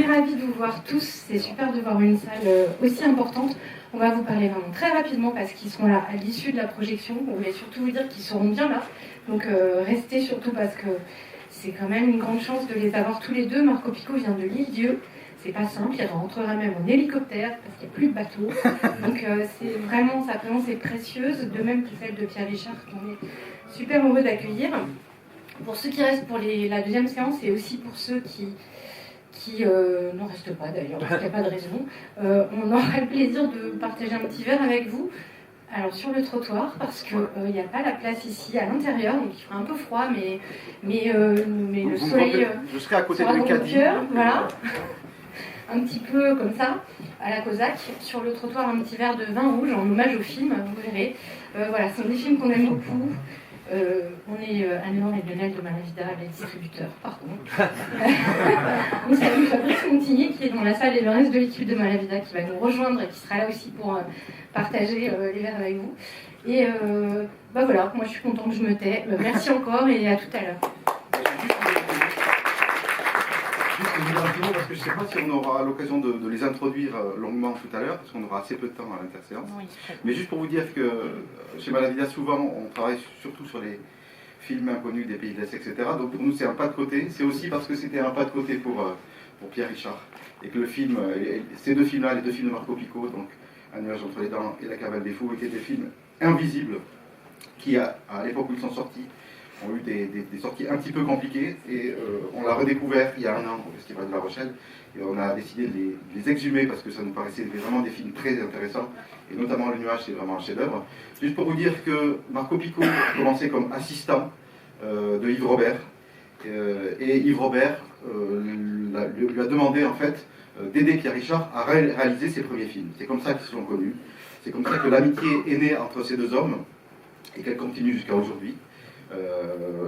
ravie de vous voir tous. C'est super de voir une salle aussi importante. On va vous parler vraiment très rapidement parce qu'ils seront là à l'issue de la projection. On voulait surtout vous dire qu'ils seront bien là. Donc restez surtout parce que c'est quand même une grande chance de les avoir tous les deux. Marco Picco vient de l'Île-Dieu. C'est pas simple, il rentrera même en hélicoptère parce qu'il n'y a plus de bateau. Donc c'est vraiment, sa présence est précieuse, de même que celle de Pierre Richard qu'on est super heureux d'accueillir. Pour ceux qui restent pour la deuxième séance et aussi pour ceux qui n'en restent pas d'ailleurs, parce qu'il n'y a pas de raison, on aura le plaisir de partager un petit verre avec vous. Alors sur le trottoir, parce qu'il n'y a pas la place ici à l'intérieur, donc il fera un peu froid, mais le soleil je serai à côté sera de dans vos Caddy. cœurs, voilà. Un petit peu comme ça, à la Cosaque. Sur le trottoir, un petit verre de vin rouge en hommage au film, vous verrez. Voilà, ce sont des films qu'on aime beaucoup. On est Anne-Laure et Lionel de Malavida, les distributeurs, par contre. On salue Fabrice Montigny qui est dans la salle et le reste de l'équipe de Malavida qui va nous rejoindre et qui sera là aussi pour partager les verres avec vous. Et voilà, moi je suis contente, je me tais. Merci encore et à tout à l'heure. Juste rapidement, parce que je ne sais pas si on aura l'occasion de les introduire longuement tout à l'heure, parce qu'on aura assez peu de temps à l'interséance. Oui. Mais juste pour vous dire que chez Malavida, souvent, on travaille surtout sur les films inconnus des pays de l'Est, etc. Donc pour nous, c'est un pas de côté. C'est aussi parce que c'était un pas de côté pour Pierre Richard. Et que le film, ces deux films-là, les deux films de Marco Picco, donc Un nuage entre les dents et La cavale des fous, étaient des films invisibles qui, à l'époque où ils sont sortis, ont eu des sorties un petit peu compliquées et on l'a redécouvert il y a un an au Festival de La Rochelle et on a décidé de les exhumer parce que ça nous paraissait vraiment des films très intéressants et notamment Le Nuage, c'est vraiment un chef-d'œuvre. Juste pour vous dire que Marco Picco a commencé comme assistant de Yves Robert et Yves Robert lui a demandé en fait d'aider Pierre Richard à réaliser ses premiers films. C'est comme ça qu'ils se sont connus, c'est comme ça que l'amitié est née entre ces deux hommes et qu'elle continue jusqu'à aujourd'hui.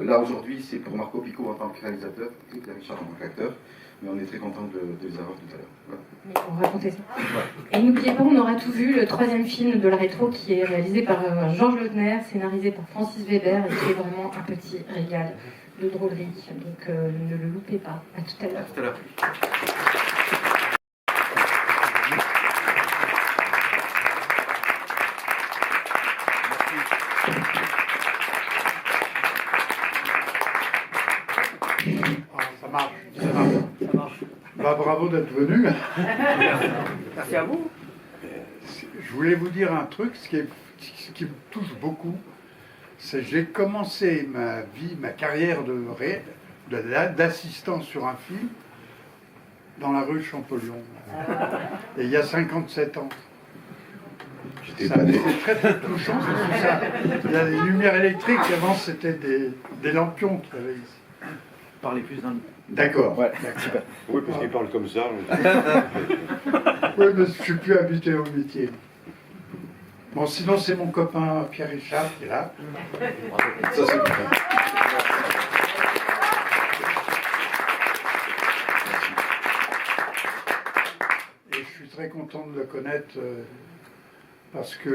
Là aujourd'hui c'est pour Marco Picco en tant que réalisateur et Pierre Richard en tant qu'acteur, mais on est très content de les avoir tout à l'heure. Voilà. On va raconter ça. Et n'oubliez pas, on aura tout vu, le troisième film de la rétro qui est réalisé par Georges Lautner, scénarisé par Francis Weber et qui est vraiment un petit régal de drôlerie. Donc ne le loupez pas. À tout à l'heure. À tout à l'heure. Bah, bravo d'être venu. Merci à vous. Je voulais vous dire un truc, ce qui me touche beaucoup, c'est que j'ai commencé ma carrière d'assistant sur un film dans la rue Champollion. Et il y a 57 ans. C'est très très touchant, c'est ça. Il y a des lumières électriques, avant c'était des lampions qu'il y avait ici. Parlez plus d'un. D'accord. Ouais. Super. Oui, parce qu'il parle comme ça. Oui, mais je ne suis plus habitué au métier. Bon, sinon, c'est mon copain Pierre Richard qui est là. Ça, c'est bien. Et je suis très content de le connaître parce qu'il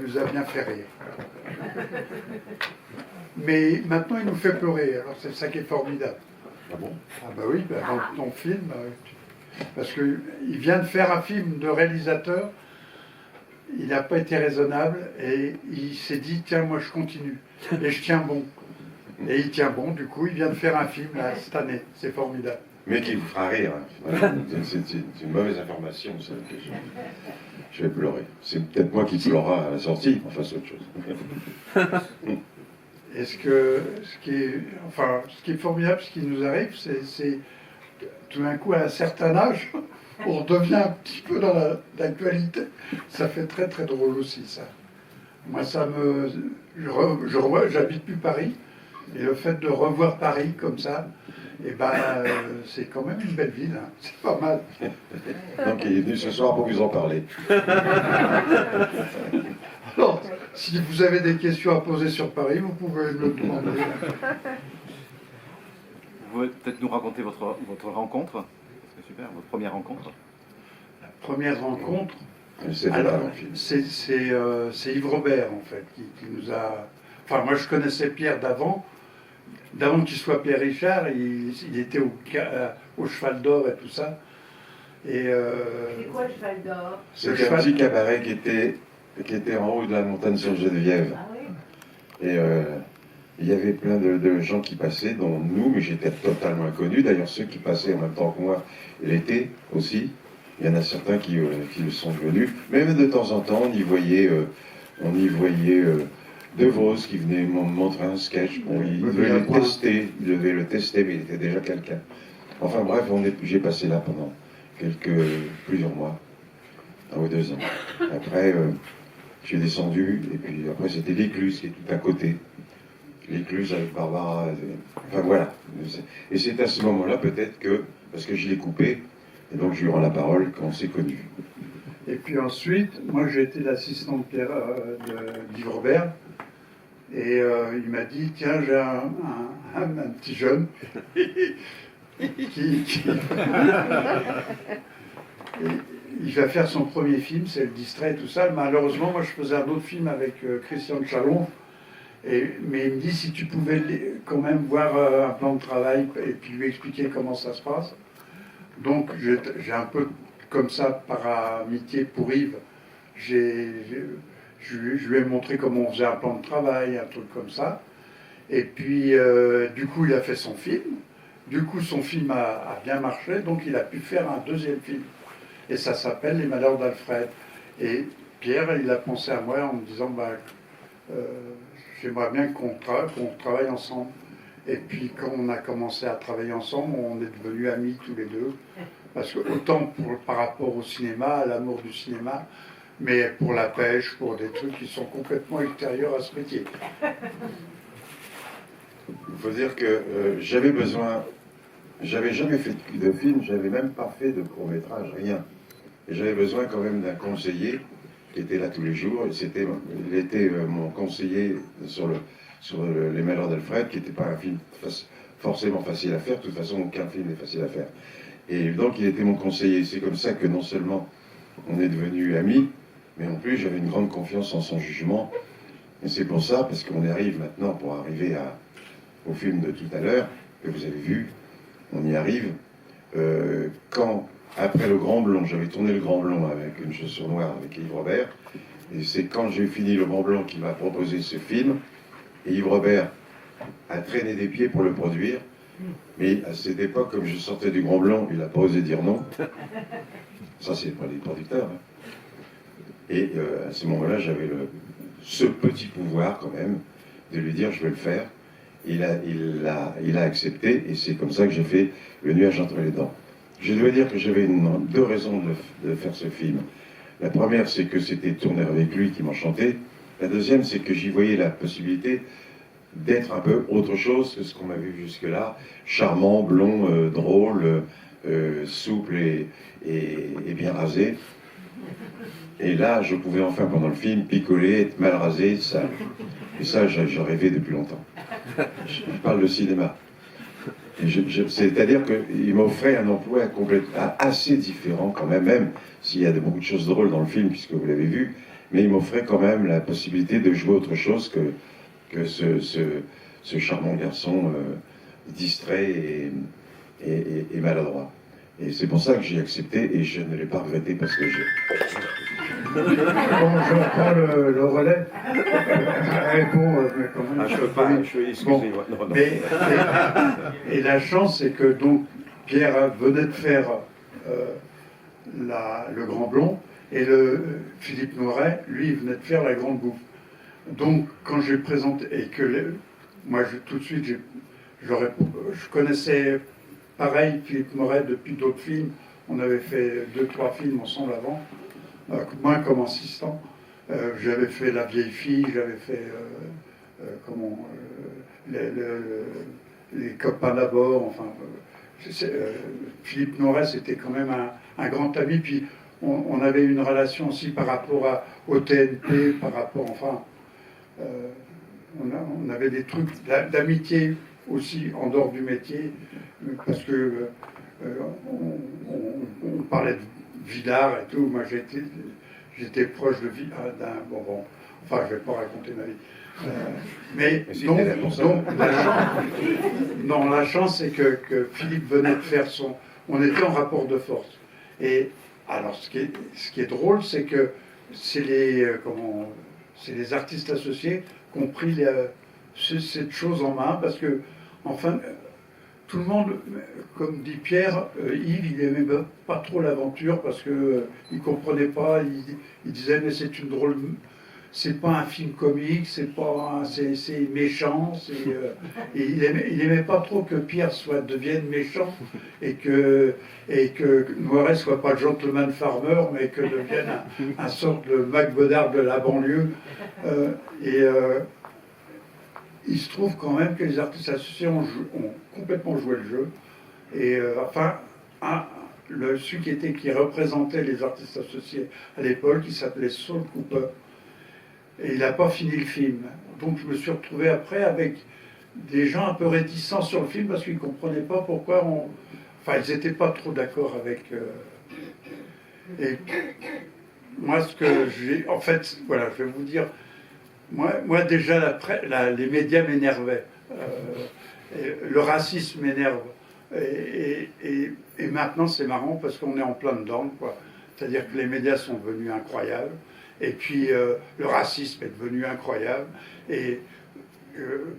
nous a bien fait rire. Mais maintenant, il nous fait pleurer. Alors, c'est ça qui est formidable. Ah bon? Ah bah oui, bah, dans ton film, parce qu'il vient de faire un film de réalisateur, il n'a pas été raisonnable et il s'est dit, tiens, moi je continue, et je tiens bon. Et il tient bon, du coup, il vient de faire un film là, cette année, c'est formidable. Mais qui vous fera rire. Hein. C'est une mauvaise information, ça. Je vais pleurer. C'est peut-être moi qui pleurera à la sortie, enfin c'est autre chose. Et ce qui est formidable, ce qui nous arrive, c'est tout d'un coup, à un certain âge, on redevient un petit peu dans l'actualité. Ça fait très très drôle aussi, ça. Moi, j'habite plus Paris, et le fait de revoir Paris comme ça, eh ben, c'est quand même une belle ville, hein. C'est pas mal. Donc il est venu ce soir pour vous en parler. Alors, si vous avez des questions à poser sur Paris, vous pouvez me le demander. Vous pouvez peut-être nous raconter votre rencontre. C'est super, votre première rencontre. La première rencontre, C'est Yves Robert, en fait, qui nous a... Enfin, moi, je connaissais Pierre d'avant qu'il soit Pierre Richard. Il était au Cheval d'Or et tout ça. Et C'est quoi le Cheval d'Or? C'était un petit cabaret qui était en haut de la montagne sur Geneviève. Ah oui? Et il y avait plein de gens qui passaient, dont nous, mais j'étais totalement inconnu. D'ailleurs, ceux qui passaient en même temps que moi l'été aussi, il y en a certains qui le sont venus. Même de temps en temps, on y voyait De Vos qui venait me montrer un sketch. Bon, il devait le tester, mais il était déjà quelqu'un. Enfin bref, j'ai passé là pendant plusieurs mois, 1 ou 2 ans. Après, je suis descendu, et puis après c'était l'Écluse qui est tout à côté. L'Écluse avec Barbara, enfin voilà. Et c'est à ce moment-là peut-être que, parce que je l'ai coupé, et donc je lui rends la parole quand on s'est connus. Et puis ensuite, moi j'ai été l'assistant d'Yves Robert, et il m'a dit, tiens, j'ai un petit jeune qui il va faire son premier film, c'est Le Distrait et tout ça. Malheureusement, moi je faisais un autre film avec Christian Chalon, mais il me dit, si tu pouvais quand même voir un plan de travail et puis lui expliquer comment ça se passe. Donc j'ai un peu comme ça, par amitié pour Yves, je lui ai montré comment on faisait un plan de travail, un truc comme ça. Et puis, du coup, il a fait son film. Du coup, son film a bien marché, donc il a pu faire un deuxième film. Et ça s'appelle Les Malheurs d'Alfred. Et Pierre, il a pensé à moi en me disant, j'aimerais bien qu'on travaille ensemble. Et puis, quand on a commencé à travailler ensemble, on est devenus amis tous les deux. Parce que autant par rapport au cinéma, à l'amour du cinéma, mais pour la pêche, pour des trucs qui sont complètement extérieurs à ce métier. Il faut dire que j'avais jamais fait de film, j'avais même pas fait de court-métrage, rien. Et j'avais besoin quand même d'un conseiller qui était là tous les jours. Il était mon conseiller sur Les Malheurs d'Alfred, qui n'était pas un film forcément facile à faire. De toute façon, aucun film n'est facile à faire. Et donc, il était mon conseiller. C'est comme ça que non seulement on est devenus amis, mais en plus, j'avais une grande confiance en son jugement. Et c'est pour ça, parce qu'on arrive maintenant, pour arriver au film de tout à l'heure, que vous avez vu, on y arrive, quand, après Le Grand Blond, j'avais tourné Le Grand Blond avec Une chaussure noire avec Yves Robert, et c'est quand j'ai fini Le Grand Blond qu'il m'a proposé ce film, et Yves Robert a traîné des pieds pour le produire, mais à cette époque, comme je sortais du Grand Blond, il n'a pas osé dire non. Ça, c'est pas les producteurs. Hein. Et à ce moment-là, j'avais ce petit pouvoir, quand même, de lui dire, je vais le faire. Il a accepté, et c'est comme ça que j'ai fait Le Nuage entre les dents. Je dois dire que j'avais 2 raisons de faire ce film. La première, c'est que c'était tourner avec lui qui m'enchantait. La deuxième, c'est que j'y voyais la possibilité d'être un peu autre chose que ce qu'on m'avait vu jusque-là, charmant, blond, drôle, souple et bien rasé. Et là, je pouvais enfin, pendant le film, picoler, être mal rasé, sale. Et ça, j'ai rêvé depuis longtemps. Je parle de cinéma. C'est-à-dire qu'il m'offrait un emploi assez différent quand même s'il y a beaucoup de choses drôles dans le film, puisque vous l'avez vu, mais il m'offrait quand même la possibilité de jouer autre chose que ce charmant garçon distrait et maladroit. Et c'est pour ça que j'ai accepté, et je ne l'ai pas regretté parce que j'ai... Bon, je prends le relais. Mais quand même, je peux pas, excusez-moi. Bon, et la chance, c'est que donc Pierre venait de faire Le Grand Blond, et Philippe Noiret, lui, venait de faire La Grande Bouffe. Donc, quand j'ai présenté, et que moi, tout de suite, je connaissais pareil Philippe Noiret depuis d'autres films. On avait fait 2-3 films ensemble avant. Moi comme assistant, j'avais fait La Vieille Fille, j'avais fait les copains d'abord, enfin Philippe Noiret c'était quand même un grand ami, puis on avait une relation aussi par rapport au TNP, par rapport, enfin on avait des trucs d'amitié aussi en dehors du métier, parce que on parlait de Villard et tout. Moi, j'étais proche de Villard. Enfin, je vais pas raconter ma vie. Mais si donc, t'es là pour ça. la chance, c'est que Philippe venait de faire son... On était en rapport de force. Et alors, ce qui est drôle, c'est que c'est les artistes associés qui ont pris cette chose en main, parce que, enfin, tout le monde, comme dit Pierre, Yves, il n'aimait pas trop l'aventure, parce qu'il ne comprenait pas, il disait, mais c'est une drôle... C'est pas un film comique, c'est méchant. Et il aimait pas trop que Pierre devienne méchant et que Noiret soit pas le gentleman farmer, mais que devienne un sorte de MacBodard de la banlieue. Il se trouve quand même que les artistes associés ont complètement joué le jeu. Et celui qui représentait les artistes associés à l'époque, il s'appelait Saul Cooper. Et il n'a pas fini le film. Donc je me suis retrouvé après avec des gens un peu réticents sur le film parce qu'ils ne comprenaient pas pourquoi Enfin, ils n'étaient pas trop d'accord avec... Et moi, ce que j'ai... En fait, voilà, je vais vous dire... Moi déjà, les médias m'énervaient. Le racisme m'énerve. Et maintenant, c'est marrant parce qu'on est en plein dedans, quoi. C'est-à-dire que les médias sont devenus incroyables. Et puis le racisme est devenu incroyable. Et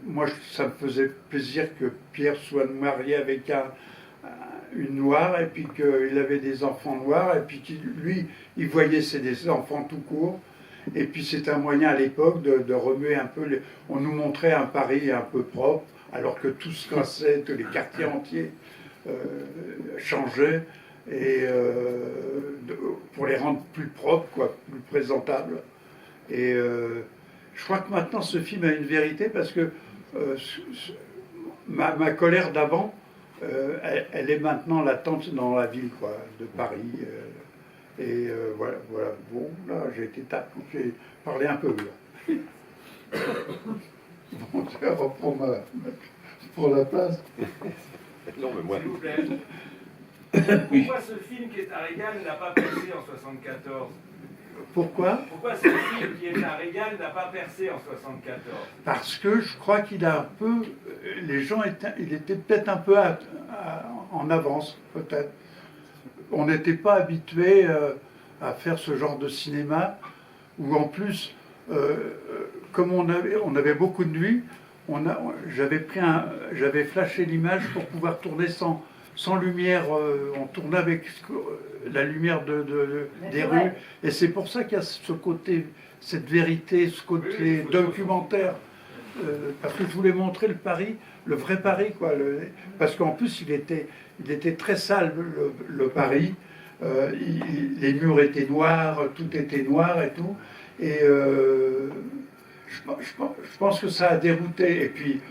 moi, ça me faisait plaisir que Pierre soit marié avec une noire, et puis qu'il avait des enfants noirs, et puis lui, il voyait des enfants tout court. Et puis c'est un moyen à l'époque de remuer un peu. On nous montrait un Paris un peu propre, alors que tout se cassait, tous les quartiers entiers changeaient. Et pour les rendre plus propres, quoi, plus présentables. Et je crois que maintenant ce film a une vérité parce que ma colère d'avant, elle est maintenant latente dans la ville, quoi, de Paris. Voilà. Bon, là, j'ai parlé un peu, là. Bon, je reprends pour la place. Non, mais moi... S'il vous plaît. Pourquoi ce film qui est à Régal n'a pas percé en 74? Pourquoi ce film qui est à Régal n'a pas percé en 74? Parce que je crois qu'il a un peu... il était peut-être un peu en avance, peut-être. On n'était pas habitué à faire ce genre de cinéma, où en plus, comme on avait beaucoup de nuits, j'avais flashé l'image pour pouvoir tourner sans lumière, on tournait avec la lumière des rues. Et c'est pour ça qu'il y a ce côté, cette vérité, ce côté documentaire. Parce que je voulais montrer le Paris, le vrai Paris, quoi. Parce qu'en plus, il était très sale, le Paris. Les murs étaient noirs, tout était noir et tout. Et je pense que ça a dérouté. Et puis,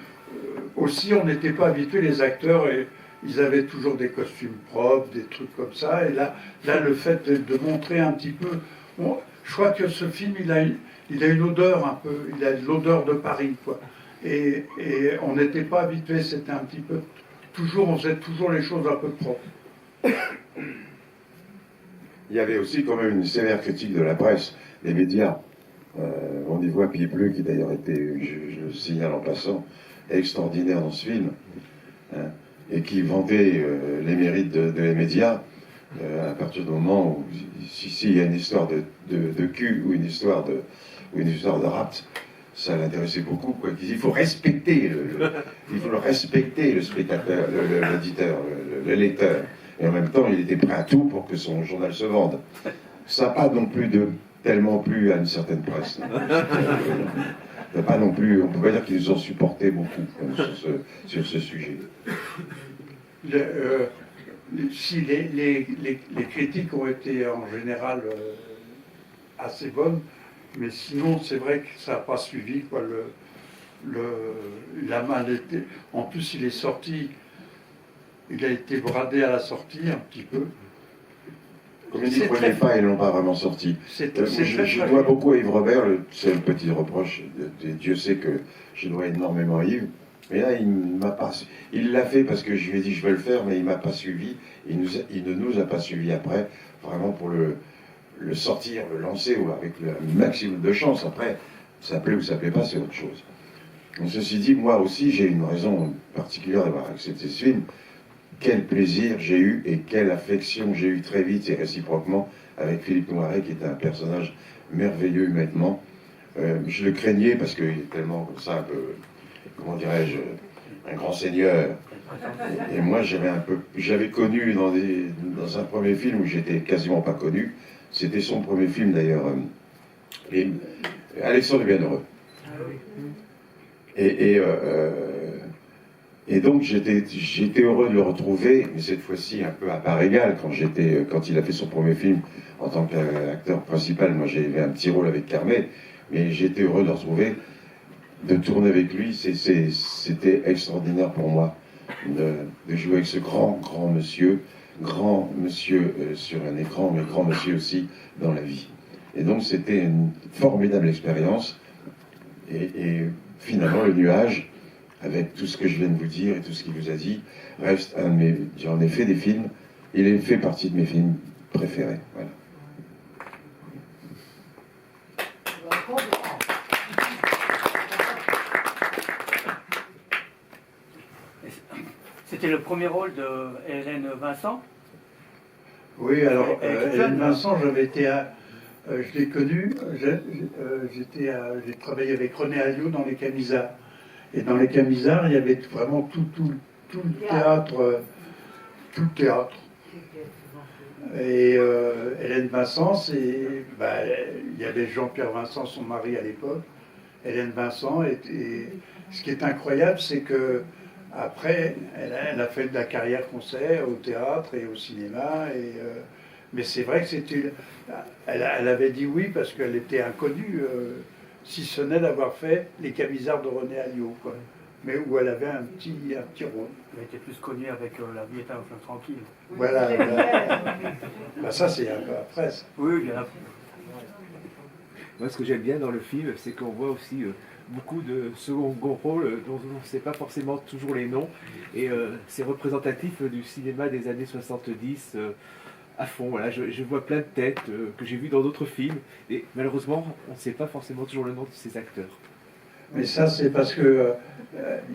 aussi, on n'était pas habitués, les acteurs, et ils avaient toujours des costumes propres, des trucs comme ça. Et là le fait de montrer un petit peu... je crois que ce film, il a une odeur un peu, il a l'odeur de Paris, quoi. Et on n'était pas habitués, c'était un petit peu... on faisait toujours les choses un peu propres. Il y avait aussi quand même une sévère critique de la presse, des médias. On y voit Pied Bleu, qui d'ailleurs était, je le signale en passant, extraordinaire dans ce film, hein, et qui vantait les mérites des médias à partir du moment où, s'il y a une histoire de cul ou une histoire de rap, ça l'intéressait beaucoup, quoi. Il faut respecter le spectateur, l'éditeur, le lecteur. Et en même temps, il était prêt à tout pour que son journal se vende. Ça n'a pas non plus tellement plu à une certaine presse. Pas non plus, on peut pas dire qu'ils nous ont supporté beaucoup sur ce sujet. Si les critiques ont été en général assez bonnes, mais sinon c'est vrai que ça n'a pas suivi, quoi. La maladie. En plus, il est sorti, il a été bradé à la sortie un petit peu. Comme il dit, prenez pas, ils ne l'ont pas vraiment sorti. Je dois beaucoup à Yves Robert, c'est le petit reproche. Dieu sait que je dois énormément à Yves. Mais là, il l'a fait parce que je lui ai dit je vais le faire, mais il ne m'a pas suivi. Il ne nous a pas suivi après, vraiment pour le sortir, le lancer, avec le maximum de chance. Après, Ça plaît ou ça plaît pas, c'est autre chose. Donc, ceci dit, moi aussi, j'ai une raison particulière d'avoir accepté ce film. Quel plaisir j'ai eu et quelle affection j'ai eu très vite et réciproquement avec Philippe Noiret, qui est un personnage merveilleux humainement. Je le craignais parce qu'il est tellement comme ça, un peu, comment dirais-je, un grand seigneur. Et moi, j'avais connu dans un premier film où j'étais quasiment pas connu. C'était son premier film d'ailleurs, Alexandre le Bienheureux. Et donc j'étais heureux de le retrouver, mais cette fois-ci un peu à part égale, quand il a fait son premier film en tant qu'acteur principal. Moi j'avais un petit rôle avec Carmet, mais j'étais heureux de le retrouver, de tourner avec lui. C'était extraordinaire pour moi de jouer avec ce grand monsieur sur un écran, mais grand monsieur aussi dans la vie. Et donc c'était une formidable expérience. Et finalement, Le Nuage, avec tout ce que je viens de vous dire et tout ce qu'il vous a dit, reste un de mes... J'en ai fait des films, il fait partie de mes films préférés. Voilà. C'était le premier rôle de Hélène Vincent? Oui, alors Hélène Vincent, je l'ai connue, j'ai travaillé avec René Alliot dans les Camisards. Et dans les Camisards, il y avait vraiment tout le théâtre. Tout le théâtre. Et Hélène Vincent, il y avait Jean-Pierre Vincent, son mari à l'époque. Hélène Vincent, et ce qui est incroyable, c'est que après, elle a fait de la carrière concert au théâtre et au cinéma. Mais c'est vrai que elle avait dit oui parce qu'elle était inconnue, si ce n'est d'avoir fait les Camisards de René Alliot, quoi. Mais où elle avait un petit rôle. Elle était plus connue avec La vie est un fleuve tranquille. Voilà. Bah, ça, c'est un peu après. Ça. Oui, bien après. Moi, ce que j'aime bien dans le film, c'est qu'on voit aussi beaucoup de second rôles dont on ne sait pas forcément toujours les noms. Et c'est représentatif du cinéma des années 70 à fond. Voilà, je vois plein de têtes que j'ai vues dans d'autres films. Et malheureusement, on ne sait pas forcément toujours le nom de ces acteurs. Mais ça, c'est parce que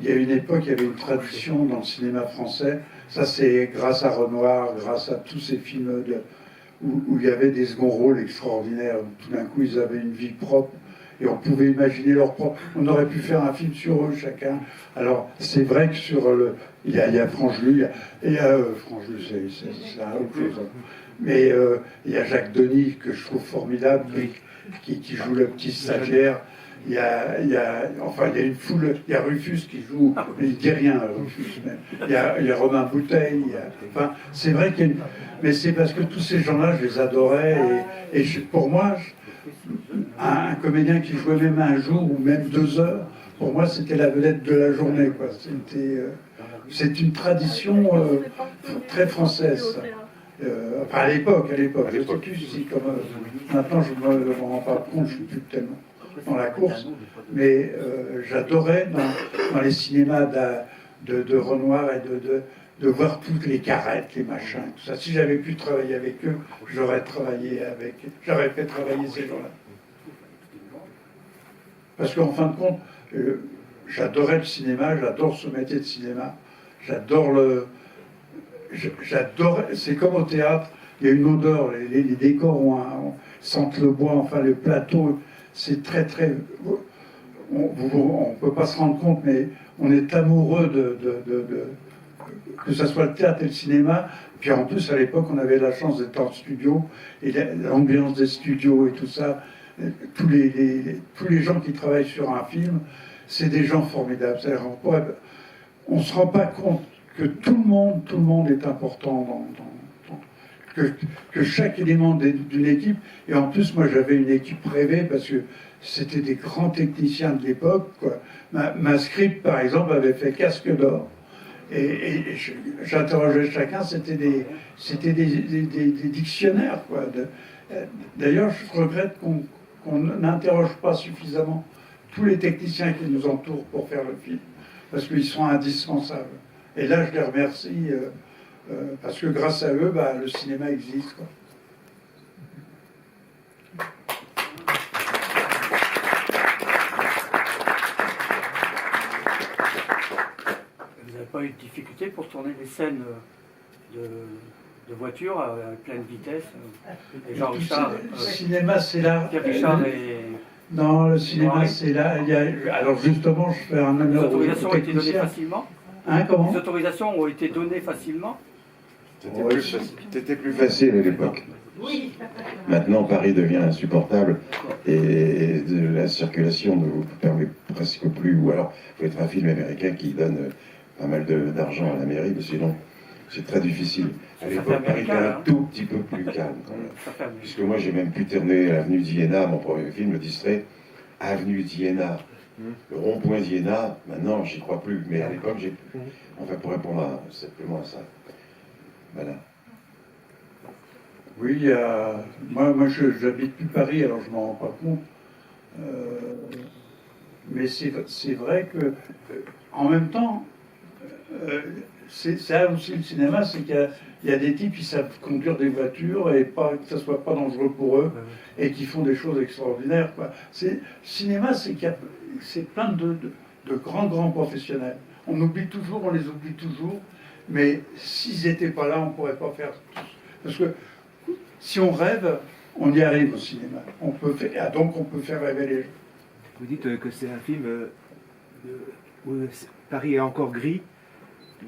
il y a une époque, il y avait une tradition dans le cinéma français. Ça, c'est grâce à Renoir, grâce à tous ces films où il y avait des seconds rôles extraordinaires. Tout d'un coup, ils avaient une vie propre et on pouvait imaginer leur propre. On aurait pu faire un film sur eux, chacun. Alors, c'est vrai que il y a Frangelus, Frangelus, c'est un autre chose. Mais il y a Jacques Denis, que je trouve formidable, qui joue le petit stagiaire. Il y a une foule, il y a Rufus qui joue, mais il ne dit rien, Rufus. Il y a Romain Bouteille, enfin, c'est vrai qu'il y a mais c'est parce que tous ces gens-là, je les adorais, pour moi, un comédien qui jouait même un jour ou même 2 heures, pour moi, c'était la vedette de la journée, quoi. C'est une tradition très française, ça. Enfin, à l'époque. Je sais plus si, maintenant, je ne me rends pas compte, je ne suis plus tellement dans la course, mais j'adorais dans les cinémas de Renoir et de voir toutes les carrettes, les machins, tout ça. Si j'avais pu travailler avec eux, j'aurais fait travailler ces gens-là. Parce qu'en fin de compte, j'adorais le cinéma, j'adore ce métier de cinéma, c'est comme au théâtre, il y a une odeur, les décors sentent le bois, enfin le plateau, c'est très très... On ne peut pas se rendre compte, mais on est amoureux que ce soit le théâtre et le cinéma. Puis en plus, à l'époque, on avait la chance d'être en studio, et l'ambiance des studios et tout ça, tous les gens qui travaillent sur un film, c'est des gens formidables. On ne se rend pas compte que tout le monde est important que chaque élément d'une équipe, et en plus moi j'avais une équipe rêvée parce que c'était des grands techniciens de l'époque, quoi. Ma script par exemple avait fait Casque d'or, et j'interrogeais chacun, c'était des dictionnaires, quoi. D'ailleurs je regrette qu'on n'interroge pas suffisamment tous les techniciens qui nous entourent pour faire le film, parce qu'ils sont indispensables, et là je les remercie parce que grâce à eux, le cinéma existe, quoi. pas eu de difficulté pour tourner des scènes de voiture à pleine vitesse. Et Jean-Richard. Le cinéma, c'est là. Pierre Richard et. Non, le cinéma, c'est là. Alors justement, je fais un honneur. Les autorisations ont été données facilement. Hein, comment? Les autorisations ont été données facilement. C'était plus facile à l'époque. Oui. Maintenant, Paris devient insupportable et la circulation ne vous permet presque plus. Ou alors, il faut être un film américain qui donne pas mal d'argent à la mairie, mais sinon, c'est très difficile. À l'époque, Paris était un tout petit peu plus calme quand même. Puisque moi, j'ai même pu tourner Avenue d'Iéna, mon premier film, le distrait, Avenue d'Iéna. Le rond-point d'Iéna, maintenant, j'y crois plus. Mais à l'époque, j'ai. Enfin, pour répondre simplement à ça. Voilà. Oui, moi j'habite plus Paris, alors je m'en rends pas compte. Mais c'est vrai que, en même temps, c'est ça aussi le cinéma, c'est qu'il y a des types qui savent conduire des voitures et pas, que ça soit pas dangereux pour eux et qui font des choses extraordinaires, quoi. Le cinéma, c'est plein de grands professionnels. On les oublie toujours, mais s'ils n'étaient pas là, on ne pourrait pas faire tout. Parce que si on rêve, on y arrive au cinéma. Donc on peut faire rêver les gens. Vous dites que c'est un film où Paris est encore gris.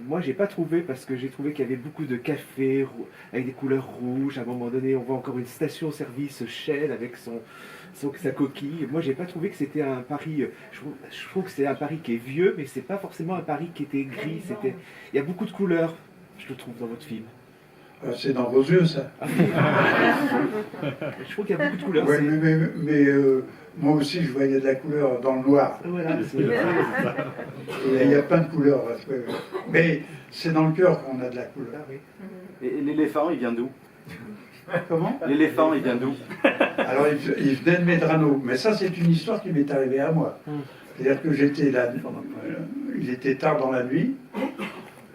Moi, j'ai pas trouvé, parce que j'ai trouvé qu'il y avait beaucoup de cafés avec des couleurs rouges. À un moment donné, on voit encore une station-service Shell avec sa coquille. Moi, j'ai pas trouvé que c'était un Paris. Je trouve que c'est un Paris qui est vieux, mais c'est pas forcément un Paris qui était gris. Il y a beaucoup de couleurs, je le trouve, dans votre film. C'est dans vos yeux, ça. Je trouve qu'il y a beaucoup de couleurs. Ouais, mais moi aussi, je voyais de la couleur dans le noir. Voilà, Il y a plein de couleurs. Mais c'est dans le cœur qu'on a de la couleur. Et l'éléphant, il vient d'où? Comment? L'éléphant, il vient d'où? Alors, il venait de Medrano. Mais ça, c'est une histoire qui m'est arrivée à moi. C'est-à-dire que j'étais là, il était tard dans la nuit.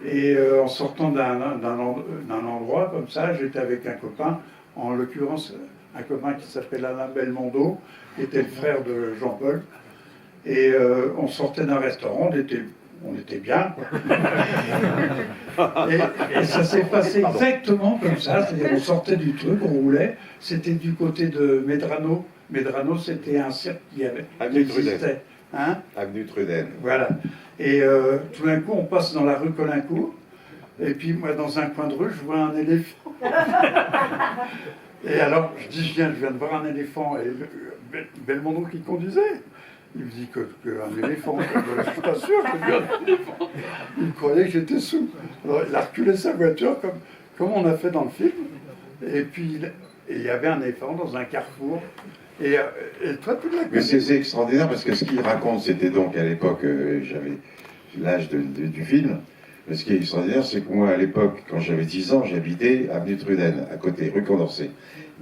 Et en sortant d'un endroit comme ça, j'étais avec un copain, en l'occurrence un copain qui s'appelle Alain Belmondo, qui était le frère de Jean-Paul. Et on sortait d'un restaurant, on était bien, quoi. Et ça s'est passé exactement comme ça, c'est-à-dire on sortait du truc, on roulait, c'était du côté de Medrano. Medrano, c'était un cirque qui existait. Hein? Avenue Truden. Voilà. Et tout d'un coup, on passe dans la rue Colincourt. Et puis, moi, dans un coin de rue, je vois un éléphant. Et alors, je dis, je viens de voir un éléphant. Et Belmondo qui conduisait. Il me dit qu'un éléphant. Je suis pas sûr que j'ai un éléphant. Il croyait que j'étais sous. Alors, il a reculé sa voiture comme on a fait dans le film. Et puis, il y avait un éléphant dans un carrefour. Et toi, tu l'as connu. Mais c'est extraordinaire parce que ce qu'il raconte, c'était donc à l'époque, j'avais l'âge du film. Mais ce qui est extraordinaire, c'est que moi, à l'époque, quand j'avais 10 ans, j'habitais avenue Truden, à côté, rue Condorcet.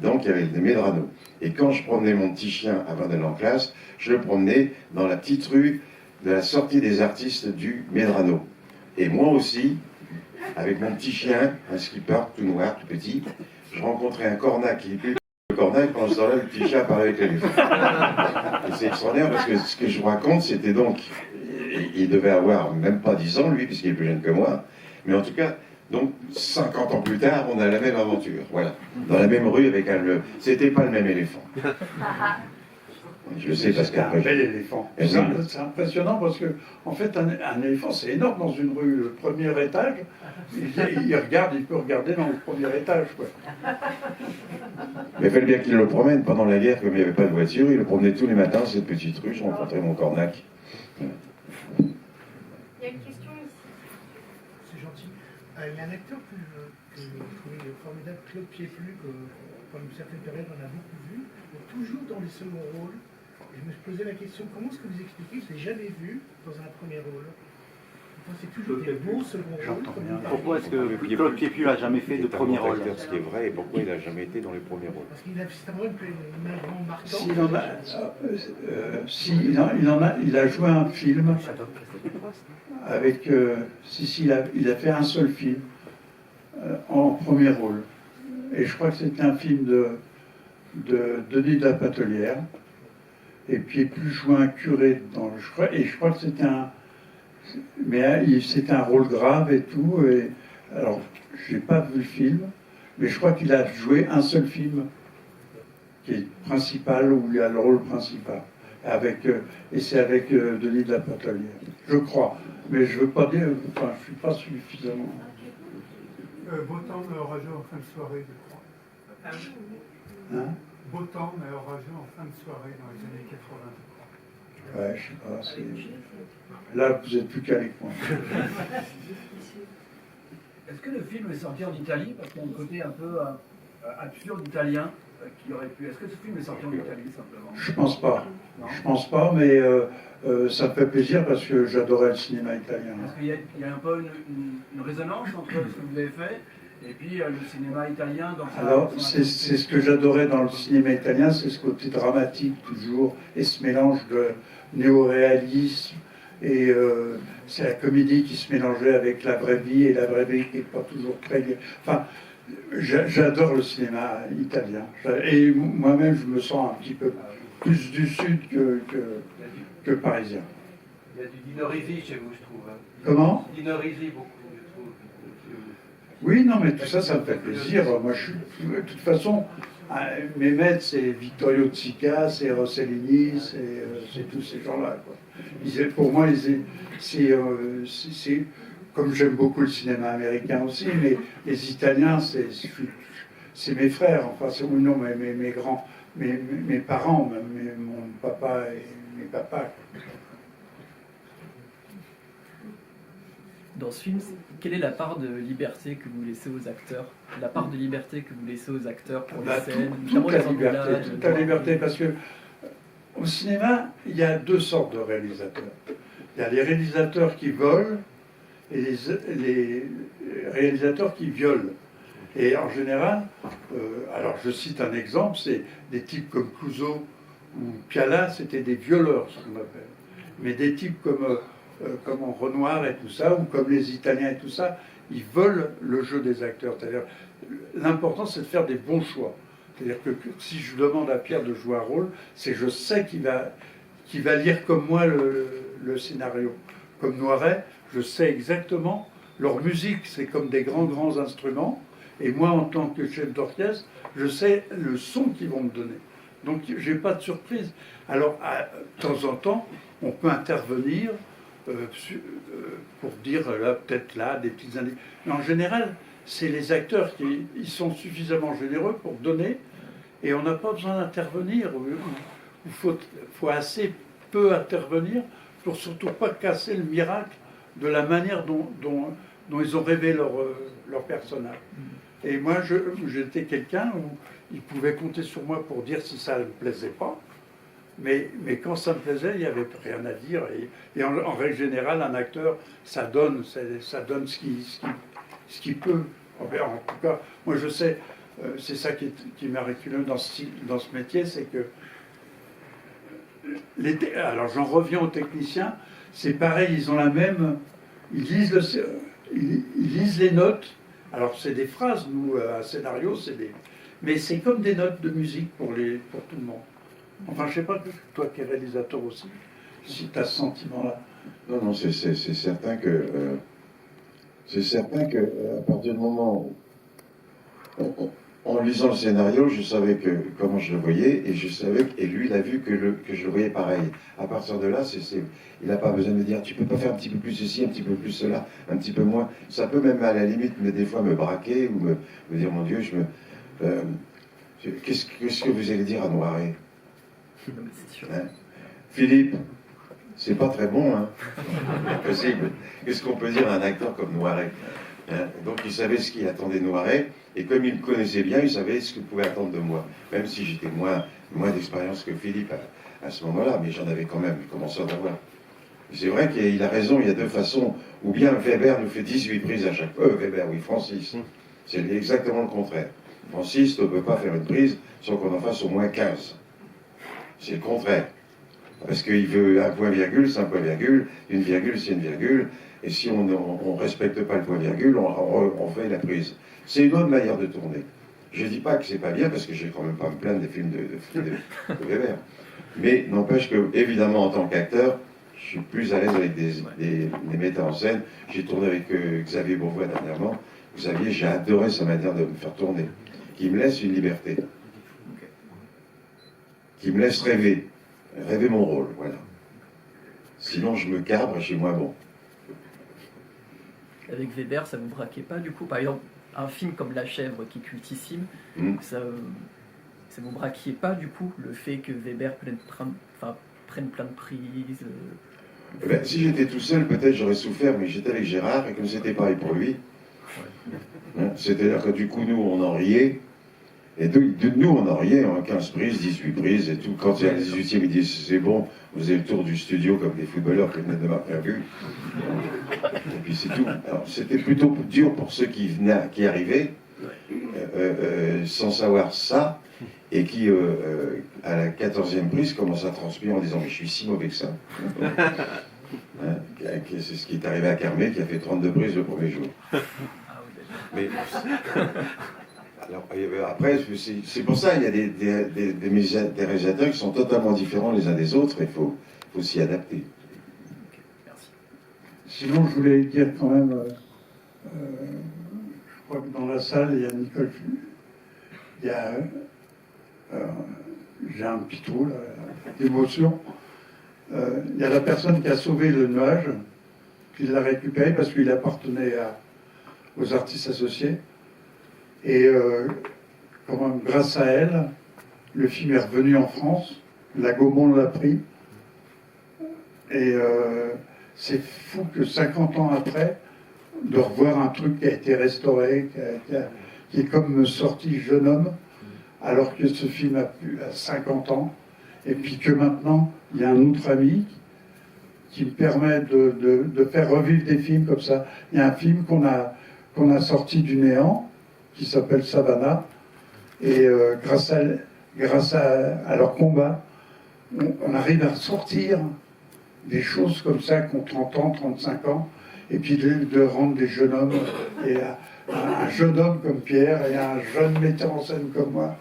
Donc, il y avait des Medrano. Et quand je promenais mon petit chien avant d'aller en classe, je le promenais dans la petite rue de la sortie des artistes du Medrano. Et moi aussi, avec mon petit chien, un skipper tout noir, tout petit, je rencontrais un cornac qui était le cornac, pendant ce temps-là, le petit chat apparaît avec l'éléphant. Et c'est extraordinaire parce que ce que je vous raconte, c'était donc, il devait avoir même pas 10 ans, lui, puisqu'il est plus jeune que moi, mais en tout cas, donc 50 ans plus tard, on a la même aventure, voilà. Dans la même rue avec c'était pas le même éléphant. Je le sais parce qu'après. C'est un bel éléphant. C'est impressionnant parce que, en fait, un éléphant, c'est énorme dans une rue. Le premier étage, il peut regarder dans le premier étage, quoi. Mais il fallait bien qu'il le promène. Pendant la guerre, comme il n'y avait pas de voiture, il le promenait tous les matins, cette petite rue. Je rencontrais mon cornac. Il y a une question ici. C'est gentil. Il y a un acteur que je trouvais formidable, Claude Pieplu, que pendant une certaine période on a beaucoup vu, mais toujours dans les seconds rôles. Et je me posais la question, comment est-ce que vous expliquez que je ne l'ai jamais vu dans un premier rôle? Enfin, c'est toujours des beaux seconds rôles. Pourquoi est-ce que Claude Pieplu n'a jamais fait de premier rôle? Ce qui est vrai, et pourquoi il n'a jamais été dans les premiers rôles? Parce qu'il a vraiment une image vraiment marquante. Il a joué un film avec... il a fait un seul film en premier rôle. Et je crois que c'était un film de Denis de la Patelière. Et puis plus joué un curé dans je crois que c'était Mais c'était un rôle grave et tout. Et, alors, j'ai pas vu le film, mais je crois qu'il a joué un seul film qui est principal, où il a le rôle principal. Et c'est avec Denis de la Patelière, je crois. Mais je veux pas dire, enfin, je suis pas suffisamment. Beau temps mais orageux en fin de soirée, je crois. Hein? Beau temps mais orageux en fin de soirée dans les années 80, je crois. Ouais, je sais pas. Là, vous êtes plus calé que moi. Est-ce que le film est sorti en Italie? Parce qu'il y a un côté un peu absurde italien qui aurait pu. Est-ce que ce film est sorti en Italie simplement? Je pense pas. Non. Je pense pas, mais ça me fait plaisir parce que j'adorais le cinéma italien. Parce qu'il y a un peu une résonance entre ce que vous avez fait et puis le cinéma italien dans sa... Alors, c'est ce que j'adorais dans le cinéma italien, c'est ce côté dramatique toujours, et ce mélange de néo-réalisme, et c'est la comédie qui se mélangeait avec la vraie vie, et la vraie vie qui n'est pas toujours très... Enfin, j'adore le cinéma italien. Et moi-même, je me sens un petit peu plus du Sud que parisien. Il y a du Dino Risi chez vous, je trouve. Hein. Comment? Dino Risi, beaucoup, je trouve. Oui, non, mais tout ça, ça me fait plaisir. Moi, de toute façon, mes maîtres, c'est Vittorio De Sica, c'est Rossellini, c'est tous ces gens-là. Pour moi, c'est comme j'aime beaucoup le cinéma américain aussi, mais les Italiens, c'est mes frères. Enfin, non, mes grands, mes parents, même mon papa et mes papas. Dans ce film, quelle est la part de liberté que vous laissez aux acteurs? La part de liberté que vous laissez aux acteurs pour les scènes, toute la liberté, parce que au cinéma, il y a deux sortes de réalisateurs. Il y a les réalisateurs qui volent et les réalisateurs qui violent. Et en général, alors je cite un exemple, c'est des types comme Clouseau ou Piala, c'était des violeurs, ce qu'on appelle. Mais des types comme Renoir et tout ça, ou comme les Italiens et tout ça, ils veulent le jeu des acteurs. C'est-à-dire, l'important, c'est de faire des bons choix. C'est-à-dire que si je demande à Pierre de jouer un rôle, c'est que je sais qu'il va lire comme moi le scénario. Comme Noiret, je sais exactement, leur musique, c'est comme des grands instruments, et moi, en tant que chef d'orchestre, je sais le son qu'ils vont me donner. Donc, j'ai pas de surprise. Alors, de temps en temps, on peut intervenir pour dire peut-être là des petites indices. Mais en général, c'est les acteurs qui ils sont suffisamment généreux pour donner, et on n'a pas besoin d'intervenir. Il faut assez peu intervenir pour surtout pas casser le miracle de la manière dont ils ont rêvé leur personnage. Et moi, j'étais quelqu'un où ils pouvaient compter sur moi pour dire si ça ne me plaisait pas. Mais quand ça me plaisait, il n'y avait rien à dire. Et en règle générale, un acteur, ça donne ce qu'il peut. En tout cas, moi je sais, c'est ça qui m'a reculé dans ce métier, c'est que... alors j'en reviens aux techniciens, c'est pareil, ils ont la même... Ils lisent les notes. Alors c'est des phrases, nous, un scénario, c'est des... Mais c'est comme des notes de musique pour tout le monde. Enfin, je ne sais pas, toi qui es réalisateur aussi, si tu as ce sentiment-là. Non, c'est certain que... c'est certain que à partir du moment où, en lisant le scénario, je savais comment je le voyais, et je savais, et lui, il a vu que je le voyais pareil. À partir de là, il n'a pas besoin de me dire, tu peux pas faire un petit peu plus ceci, un petit peu plus cela, un petit peu moins. Ça peut même à la limite, mais des fois me braquer ou me dire, mon Dieu, qu'est-ce que vous allez dire à Noiret? Hein? Philippe, c'est pas très bon, hein? Impossible. Qu'est-ce qu'on peut dire à un acteur comme Noiret? Hein? Donc il savait ce qu'il attendait de Noiret, et comme il me connaissait bien, il savait ce qu'il pouvait attendre de moi. Même si j'étais moins d'expérience que Philippe à ce moment-là, mais j'en avais quand même, je commençais à en avoir. C'est vrai qu'il a raison, il y a deux façons. Ou bien Weber nous fait 18 prises à chaque fois. Francis. C'est exactement le contraire. Francis ne peut pas faire une prise sans qu'on en fasse au moins 15. C'est le contraire. Parce qu'il veut un point virgule, c'est un point virgule, une virgule, c'est une virgule, et si on ne respecte pas le point virgule, on fait la prise. C'est une autre manière de tourner. Je ne dis pas que c'est pas bien, parce que je ne vais quand même pas me plaindre des films de Weber. Mais n'empêche que, évidemment, en tant qu'acteur, Je suis plus à l'aise avec des metteurs en scène. J'ai tourné avec Xavier Bourgois dernièrement. Xavier, j'ai adoré sa manière de me faire tourner, qui me laisse une liberté, qui me laisse rêver mon rôle, voilà. Sinon, je me cabre et je suis moins bon. Avec Weber, ça vous braquait pas du coup? Par exemple, un film comme La Chèvre qui est cultissime, ça vous braquiez pas du coup le fait que Weber prenne plein de prises Ben, si j'étais tout seul, peut-être j'aurais souffert, mais j'étais avec Gérard, et comme c'était pareil pour lui, hein, c'est-à-dire que du coup, nous, on en riait, et nous, on en riait, hein, 15 prises, 18 prises, et tout. Quand il y a la 18e, il dit, c'est bon, vous avez le tour du studio comme des footballeurs qui venaient de marquer un but. Et puis c'est tout. Alors, c'était plutôt dur pour ceux qui arrivaient, sans savoir ça, et qui, à la 14e prise, commencent à transpirer en disant « mais je suis si mauvais que ça ». Hein, c'est ce qui est arrivé à Carmé, qui a fait 32 prises le premier jour. Mais, alors, après, c'est pour ça, il y a des réalisateurs qui sont totalement différents les uns des autres, et il faut s'y adapter. Sinon, je voulais dire quand même, je crois que dans la salle, il y a Nicole, il y a... j'ai un pitou d'émotion. Il y a la personne qui a sauvé le nuage, qui l'a récupéré parce qu'il appartenait aux artistes associés. Et quand même, grâce à elle, le film est revenu en France. La Gaumont l'a pris. Et c'est fou que 50 ans après, de revoir un truc qui a été restauré, qui est comme sorti Jeune homme, alors que ce film a 50 ans, et puis que maintenant, il y a un autre ami qui me permet de faire revivre des films comme ça. Il y a un film qu'on a sorti du néant, qui s'appelle Savannah, et grâce à leur combat, on arrive à sortir des choses comme ça qui ont 30 ans, 35 ans, et puis de rendre des jeunes hommes, et un jeune homme comme Pierre, et un jeune metteur en scène comme moi.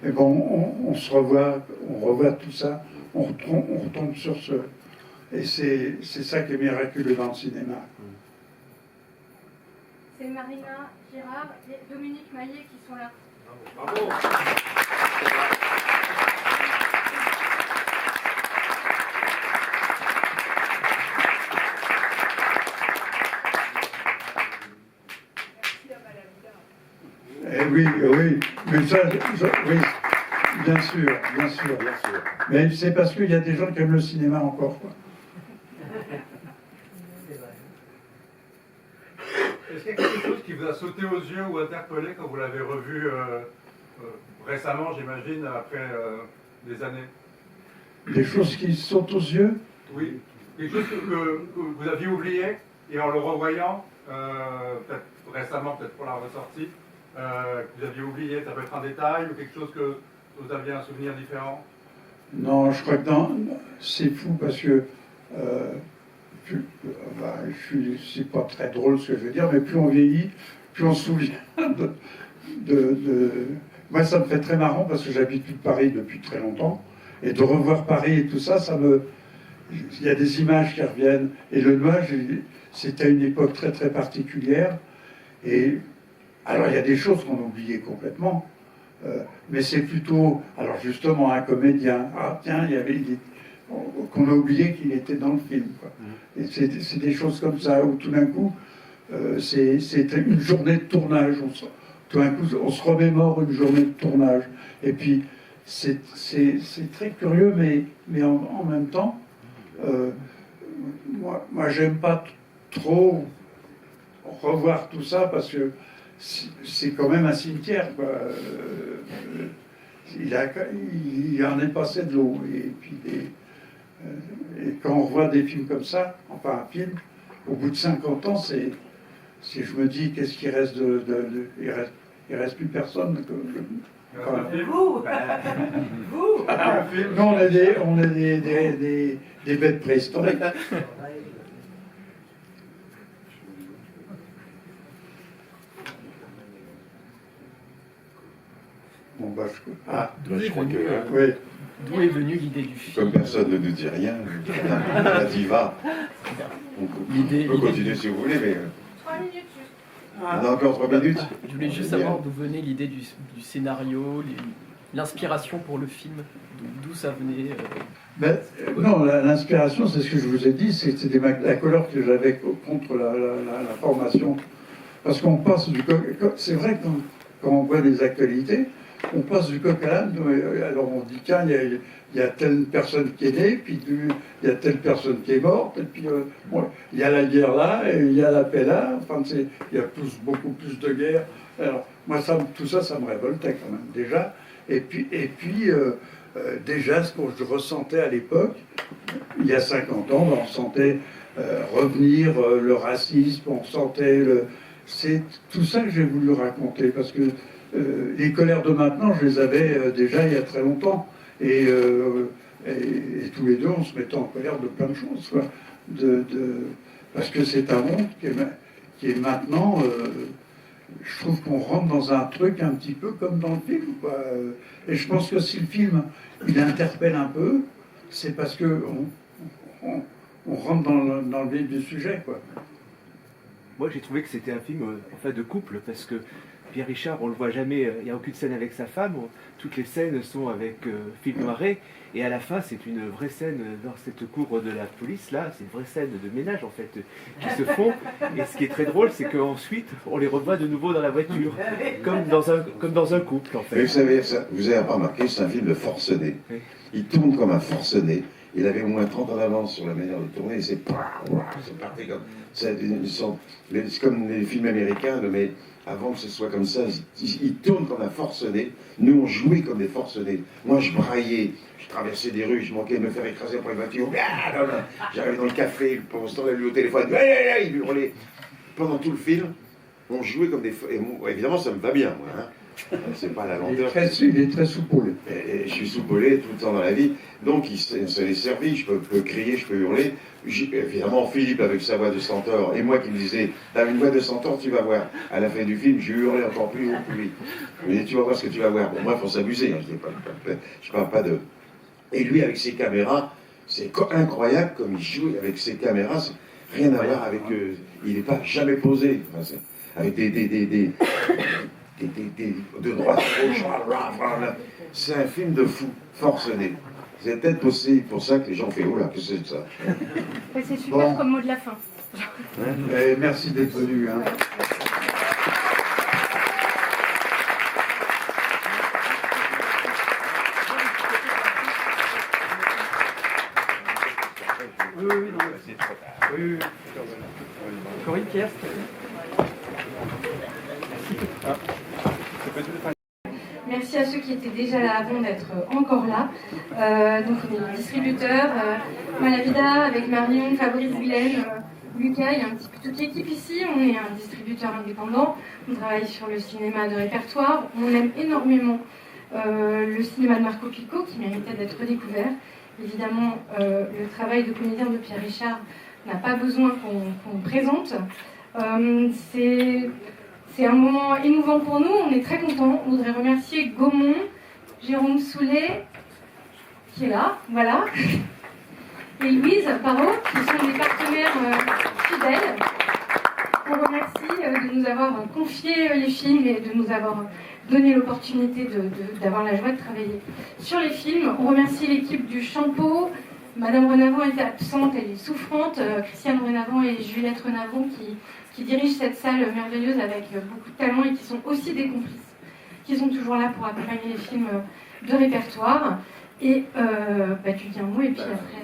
Et bon, on se revoit, on revoit tout ça, on retombe sur ce... Et c'est ça qui est miraculeux dans le cinéma. C'est Marina Girard et Dominique Maillet qui sont là. Bravo. Oui, mais ça, oui, bien sûr. Mais c'est parce qu'il y a des gens qui aiment le cinéma encore, quoi. Est-ce qu'il y a quelque chose qui vous a sauté aux yeux ou interpellé quand vous l'avez revu récemment, j'imagine, après des années? Des choses qui sautent aux yeux? Oui, quelque chose que vous aviez oublié et en le revoyant, peut-être récemment, peut-être pour la ressortie, que vous aviez oublié, ça peut être un détail ou quelque chose que vous aviez un souvenir différent? Non, je crois que c'est fou parce que c'est pas très drôle ce que je veux dire, mais plus on vieillit, plus on se souvient Moi, ça me fait très marrant parce que j'habite plus de Paris depuis très longtemps, et de revoir Paris et tout ça, il y a des images qui reviennent. Et le nuage, c'était à une époque très très particulière. Et alors, il y a des choses qu'on a oubliées complètement, mais c'est plutôt, alors justement, un comédien, tiens, qu'on a oublié qu'il était dans le film, quoi. Et c'est des choses comme ça, où tout d'un coup, c'est une journée de tournage, tout d'un coup, on se remémore une journée de tournage. Et puis, c'est très curieux, mais en même temps, moi j'aime pas trop revoir tout ça, parce que c'est quand même un cimetière, quoi. Il en est passé de l'eau. Et puis et quand on revoit des films comme ça, enfin un film, au bout de 50 ans, je me dis, qu'est-ce qui reste il reste plus personne. Enfin, vous Vous nous, on est des bêtes préhistoriques. Bon, bah, je crois que... oui. D'où est venue l'idée du film? Comme personne ne nous dit rien, la diva. On peut continuer si vous voulez, mais... 3 minutes juste. On a encore 3 minutes. Je voulais juste savoir d'où venait l'idée du scénario, l'inspiration pour le film, d'où ça venait. Ben, non, l'inspiration, c'est ce que je vous ai dit, c'était la colère que j'avais contre la formation. Parce qu'on passe du coq... C'est vrai que quand on voit des actualités, on passe du coq à l'âne. Alors on dit, tiens, il y a telle personne qui est née, puis il y a telle personne qui est morte, et puis bon, il y a la guerre là, et il y a la paix là, enfin, il y a beaucoup plus de guerres. Alors, moi, tout ça, ça me révoltait quand même, déjà. Et puis déjà, ce que je ressentais à l'époque, il y a 50 ans, on sentait revenir le racisme, on sentait c'est tout ça que j'ai voulu raconter, parce que les colères de maintenant, je les avais déjà il y a très longtemps. Et tous les deux, on se mettait en colère de plein de choses, quoi. Parce que c'est un monde qui est maintenant... je trouve qu'on rentre dans un truc un petit peu comme dans le film, quoi. Et je pense que si le film, il interpelle un peu, c'est parce que on rentre dans le vif du sujet, quoi. Moi, j'ai trouvé que c'était un film en fait de couple, parce que Pierre Richard, on le voit jamais, il n'y a aucune scène avec sa femme, toutes les scènes sont avec Philippe Noiret, et à la fin, c'est une vraie scène dans cette cour de la police, là, c'est une vraie scène de ménage, en fait, qui se font, et ce qui est très drôle, c'est qu'ensuite, on les revoit de nouveau dans la voiture, comme dans un couple, en fait. Mais vous savez, vous avez pas remarqué, c'est un film de forcené. Oui. Il tourne comme un forcené. Il avait au moins 30 ans d'avance sur la manière de tourner, et c'est parti comme... C'est comme les films américains, mais avant que ce soit comme ça, ils tournent comme un forcené. Nous, on jouait comme des forcenés. Moi, je braillais, je traversais des rues, je manquais de me faire écraser par les voitures. J'arrivais dans le café, pendant ce temps-là, lui au téléphone, il hurlait. Pendant tout le film, on jouait comme des... Et moi, évidemment, ça me va bien, moi. Hein. C'est pas la lenteur. Il est très soupoulé. Et je suis soupoulé tout le temps dans la vie. Donc, il s'en est servi. Je peux crier, je peux hurler. Évidemment, Philippe, avec sa voix de centaure, et moi qui me disais, t'as une voix de centaure, tu vas voir. À la fin du film, j'ai hurlé encore plus haut que lui. Mais tu vas voir ce que tu vas voir. Bon, moi, il faut s'amuser. Hein. Je parle pas de... Et lui, avec ses caméras, c'est incroyable comme il joue avec ses caméras. Rien à voir avec... il n'est pas jamais posé. Enfin, avec de droite à gauche. C'est un film de fou, forcené. C'est peut-être aussi pour ça que les gens font « Oh là, qu'est-ce que c'est que ça ?» C'est super comme mot de la fin. Merci d'être venu. Hein. Oui. Corinne, Pierre, Merci à ceux qui étaient déjà là avant d'être encore là. Donc on est distributeurs, Malavida avec Marion, Fabrice, Guylaine, Lucas, il y a un petit peu toute l'équipe ici. On est un distributeur indépendant, on travaille sur le cinéma de répertoire, on aime énormément le cinéma de Marco Picot qui méritait d'être redécouvert. Évidemment, le travail de comédien de Pierre Richard n'a pas besoin qu'on présente. C'est un moment émouvant pour nous, on est très contents. On voudrait remercier Gaumont, Jérôme Soulet, qui est là, voilà, et Louise Parot, qui sont des partenaires fidèles. On remercie de nous avoir confié les films et de nous avoir donné l'opportunité d'avoir la joie de travailler sur les films. On remercie l'équipe du Champeau. Madame Renavant était absente, elle est souffrante. Christiane Renavant et Juliette Renavant qui dirigent cette salle merveilleuse avec beaucoup de talent et qui sont aussi des complices, qui sont toujours là pour accompagner les films de répertoire. Et tu dis un mot et puis après...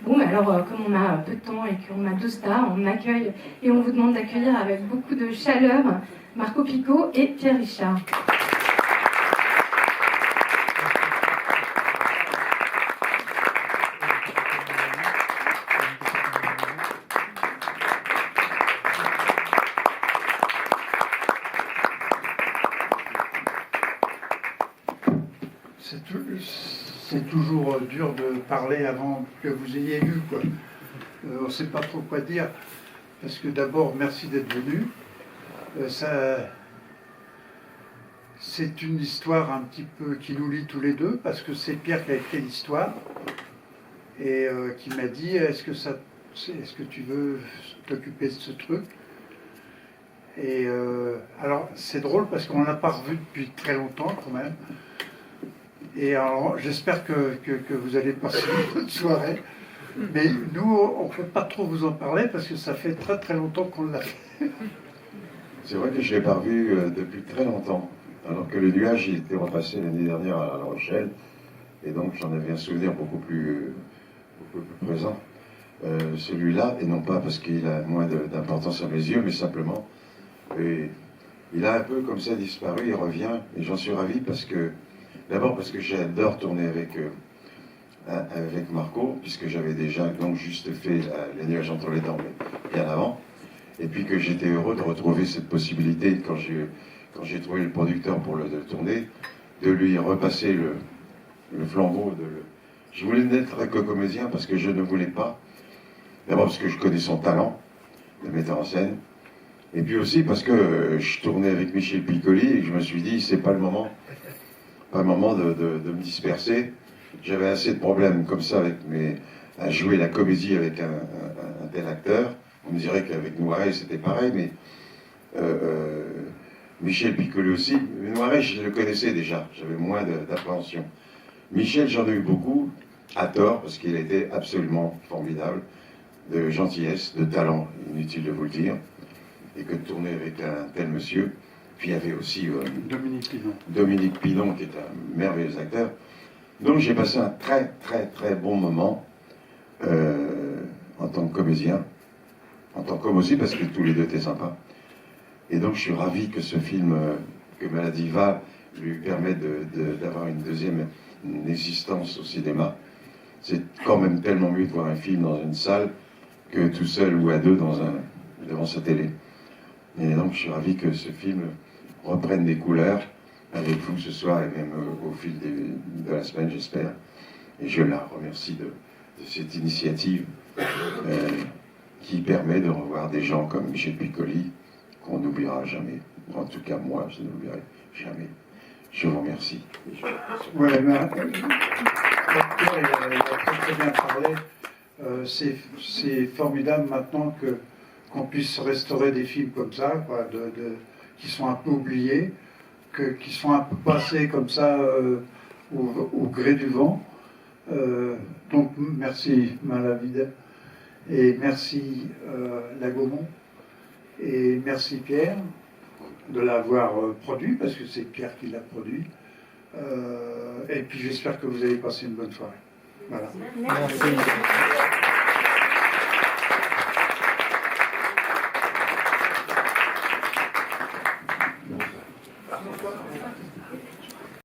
Bon, mais alors, comme on a peu de temps et qu'on a 2 stars, on accueille et on vous demande d'accueillir avec beaucoup de chaleur Marco Picot et Pierre Richard. C'est toujours dur de parler avant que vous ayez vu, quoi. On ne sait pas trop quoi dire, parce que d'abord, merci d'être venu. c'est une histoire un petit peu qui nous lie tous les deux, parce que c'est Pierre qui a écrit l'histoire, et qui m'a dit, est-ce que tu veux t'occuper de ce truc? Et alors, c'est drôle, parce qu'on ne l'a pas revu depuis très longtemps, quand même. Et alors, j'espère que vous allez passer une bonne soirée. Mais nous, on ne peut pas trop vous en parler, parce que ça fait très très longtemps qu'on l'a fait. C'est vrai que je ne l'ai pas revu depuis très longtemps. Alors que le nuage, il était repassé l'année dernière à La Rochelle. Et donc, j'en avais un souvenir beaucoup plus présent. Celui-là, et non pas parce qu'il a moins d'importance à mes yeux, mais simplement, il a un peu comme ça disparu, il revient, et j'en suis ravi parce que, d'abord parce que j'adore tourner avec Marco, puisque j'avais déjà donc juste fait Les nuages entre les dents, mais bien avant, et puis que j'étais heureux de retrouver cette possibilité, quand j'ai trouvé le producteur pour le tourner, de lui repasser le flambeau. Je voulais n'être que comédien parce que je ne voulais pas, d'abord parce que je connais son talent de metteur en scène, et puis aussi parce que je tournais avec Michel Piccoli et que je me suis dit, c'est pas le moment de me disperser. J'avais assez de problèmes comme ça à jouer la comédie avec un tel acteur. On me dirait qu'avec Noiret c'était pareil, mais Michel Piccoli aussi. Noiret, je le connaissais déjà, j'avais moins d'appréhension. Michel, j'en ai eu beaucoup, à tort, parce qu'il était absolument formidable, de gentillesse, de talent, inutile de vous le dire, et que de tourner avec un tel monsieur. Puis il y avait aussi Dominique Pinon, qui est un merveilleux acteur. Donc j'ai passé un très très très bon moment en tant que comédien, en tant qu'homme aussi, parce que tous les deux étaient sympas. Et donc je suis ravi que ce film, que Maladie va, lui permette d'avoir une deuxième existence au cinéma. C'est quand même tellement mieux de voir un film dans une salle que tout seul ou à deux devant sa télé. Et donc je suis ravi que ce film reprenne des couleurs avec vous ce soir et même au fil de la semaine, j'espère. Et je la remercie de cette initiative qui permet de revoir des gens comme Michel Piccoli, qu'on n'oubliera jamais. En tout cas, moi, je n'oublierai jamais. Je vous remercie. Oui, mais l'acteur, il a très bien parlé. C'est formidable maintenant qu'on puisse restaurer des films comme ça, quoi, qui sont un peu oubliés, qui sont un peu passés comme ça au gré du vent. Donc merci Malavide, et merci Lagomont, et merci Pierre de l'avoir produit, parce que c'est Pierre qui l'a produit. Et puis j'espère que vous allez passer une bonne soirée. Voilà. Merci.